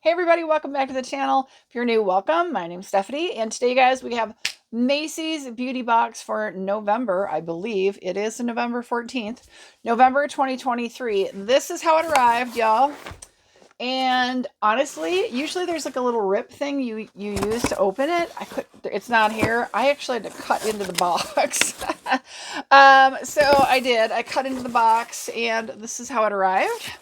Hey everybody, welcome back to the channel. If you're new, welcome. My name's Stephanie, and today, guys, we have Macy's beauty box for November. I believe it is November 14th, November 2023. This is how it arrived, y'all. And honestly, usually there's like a little rip thing you use to open it. It's not here. I actually had to cut into the box. So I did. I cut into the box, and this is how it arrived.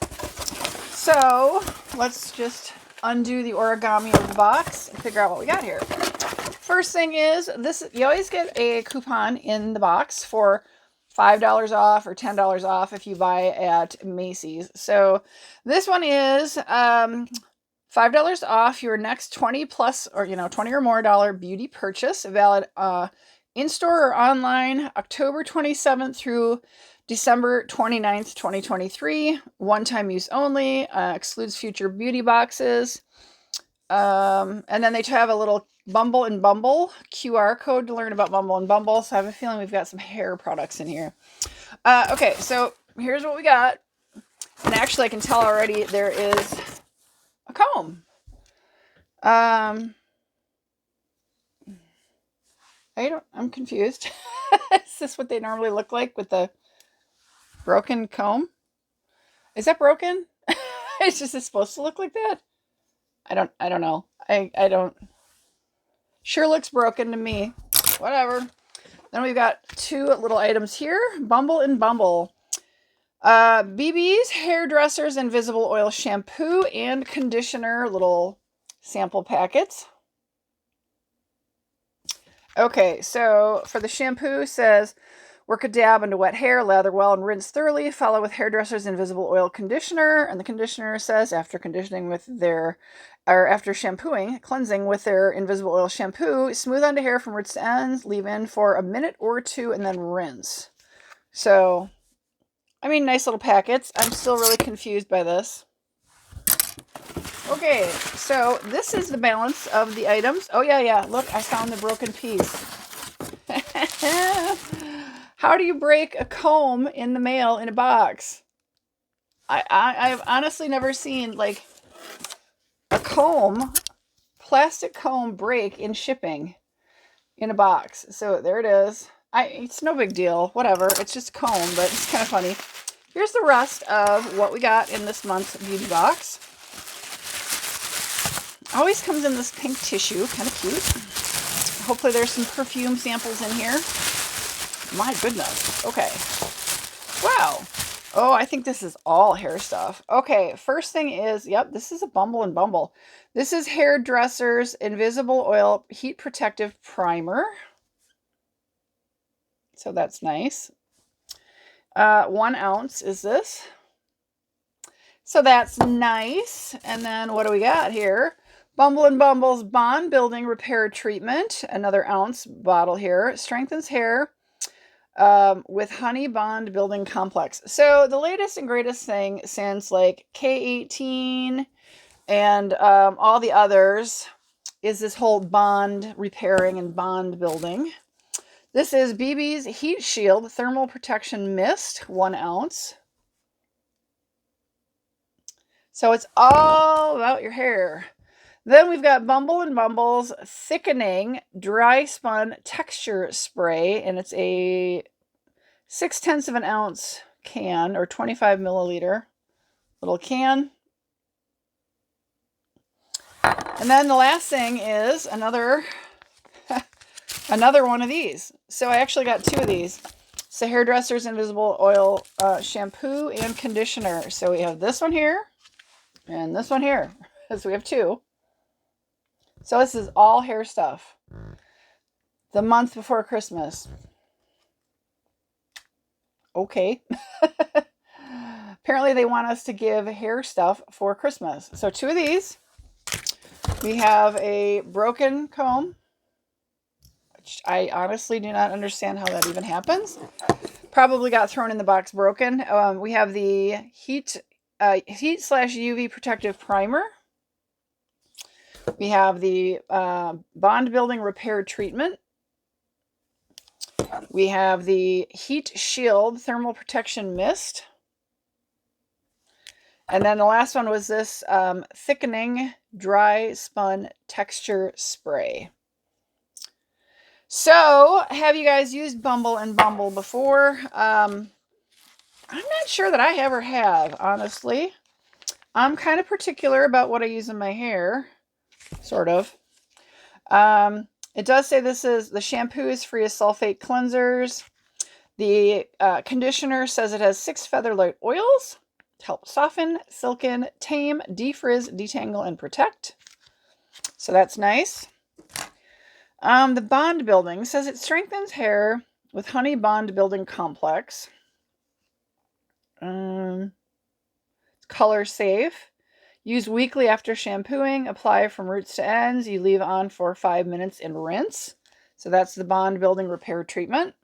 So let's just undo the origami of the box and figure out what we got here. First thing is this: you always get a coupon in the box for $5 off or $10 off if you buy at Macy's. So this one is $5 off your next 20 plus or 20 or more dollar beauty purchase, valid in-store or online October 27th through December 29th, 2023. One-time use only, excludes future beauty boxes. And then they have a little Bumble and Bumble QR code to learn about Bumble and Bumble. So I have a feeling we've got some hair products in here. Okay, so here's what we got. And actually I can tell already there is a comb. I'm confused. Is this what they normally look like with the broken comb? Is that broken? It's just supposed to look like that? I don't know. I don't. Sure looks broken to me. Whatever. Then we've got two little items here. Bumble and Bumble. BB's Hairdresser's Invisible Oil Shampoo and Conditioner. Little sample packets. Okay, so for the shampoo, says work a dab into wet hair, lather well and rinse thoroughly. Follow with Hairdresser's Invisible Oil Conditioner. And the conditioner says after shampooing, cleansing with their Invisible Oil Shampoo, smooth onto hair from roots to ends, leave in for a minute or two, and then rinse. So, I mean, nice little packets. I'm still really confused by this. Okay, so this is the balance of the items. Oh, yeah. Look, I found the broken piece. How do you break a comb in the mail in a box? I've honestly never seen, like, a plastic comb break in shipping in a box. So there it is. It's no big deal. Whatever. It's just a comb, but it's kind of funny. Here's the rest of what we got in this month's beauty box. Always comes in this pink tissue. Kind of cute. Hopefully there's some perfume samples in here. My goodness. Okay. Wow. Oh, I think this is all hair stuff. Okay, first thing is, yep, this is a Bumble and Bumble. This is Hairdresser's Invisible Oil Heat Protective Primer. So that's nice. 1 ounce is this. So that's nice. And then what do we got here? Bumble and Bumble's Bond Building Repair Treatment. Another ounce bottle here. Strengthens hair with Honey Bond Building Complex. So the latest and greatest thing since like K18 and all the others is this whole bond repairing and bond building. This is BB's Heat Shield Thermal Protection Mist, 1 ounce. So it's all about your hair. Then we've got Bumble and Bumble's Thickening Dry Spun Texture Spray, and it's a 0.6 of an ounce can, or 25 milliliter little can. And then the last thing is another one of these. So I actually got 2 of these. So Hairdresser's Invisible Oil Shampoo and Conditioner. So we have this one here and this one here. So we have 2. So this is all hair stuff. The month before Christmas. Okay. Apparently they want us to give hair stuff for Christmas. So 2 of these. We have a broken comb, which I honestly do not understand how that even happens. Probably got thrown in the box broken. We have the Heat/UV Protective Primer. We have the Bond Building Repair Treatment. We have the Heat Shield Thermal Protection Mist. And then the last one was this thickening dry spun texture spray. So, have you guys used Bumble and Bumble before? I'm not sure that I ever have, honestly. I'm kind of particular about what I use in my hair, sort of. It does say the shampoo is free of sulfate cleansers. The conditioner says it has 6 feather light oils to help soften, silken, tame, defrizz, detangle, and protect. So that's nice. The bond building says it strengthens hair with honey bond building complex. It's color safe. Use weekly after shampooing. Apply from roots to ends. You leave on for 5 minutes and rinse. So that's the bond building repair treatment.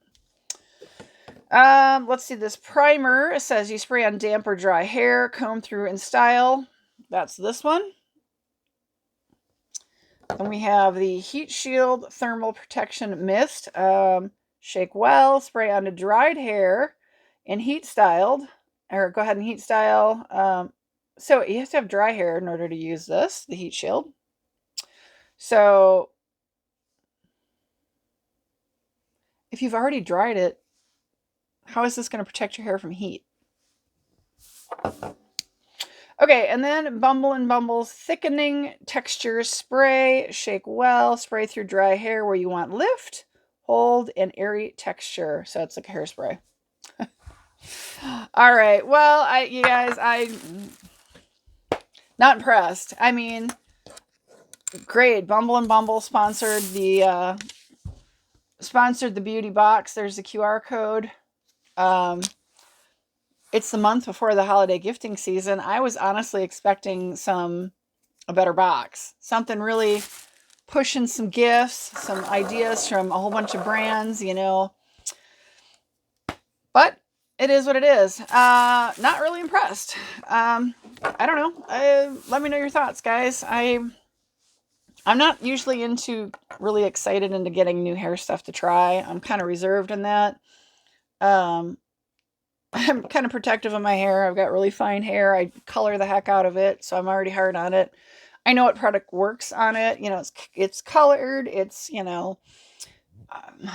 Let's see, this primer. It says you spray on damp or dry hair, comb through and style. That's this one. And we have the Heat Shield Thermal Protection Mist. Shake well, spray onto dried hair and heat styled. Or go ahead and heat style. So you have to have dry hair in order to use this, the Heat Shield. So if you've already dried it, how is this going to protect your hair from heat? Okay, and then Bumble and Bumble's Thickening Texture Spray. Shake well, spray through dry hair where you want lift, hold, and airy texture. So it's like a hairspray. All right, well, you guys, I'm not impressed. I mean, great. Bumble and Bumble sponsored the beauty box. There's a QR code. It's the month before the holiday gifting season. I was honestly expecting a better box. Something really pushing some gifts, some ideas from a whole bunch of brands, you know. But it is what it is. Not really impressed. I don't know. Let me know your thoughts, guys. I'm not usually really excited into getting new hair stuff to try. I'm kind of reserved in that. I'm kind of protective of my hair. I've got really fine hair. I color the heck out of it, so I'm already hard on it. I know what product works on it. You know, it's colored. It's, you know,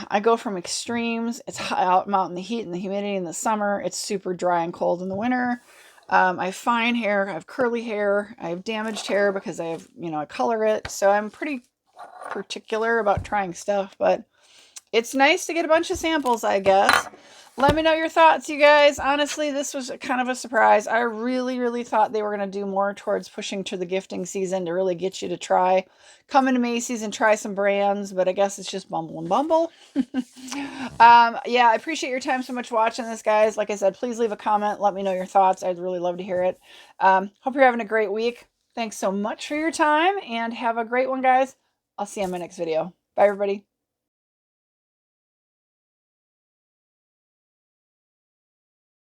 I go from extremes. It's hot. I'm out in the heat and the humidity in the summer. It's super dry and cold in the winter. I have fine hair. I have curly hair. I have damaged hair because I have, you know, I color it. So I'm pretty particular about trying stuff, but it's nice to get a bunch of samples, I guess. Let me know your thoughts, you guys. Honestly, this was kind of a surprise. I really, really thought they were going to do more towards pushing to the gifting season to really get you to try. Come into Macy's and try some brands, but I guess it's just Bumble and Bumble. Yeah, I appreciate your time so much watching this, guys. Like I said, please leave a comment. Let me know your thoughts. I'd really love to hear it. Hope you're having a great week. Thanks so much for your time, and have a great one, guys. I'll see you in my next video. Bye, everybody.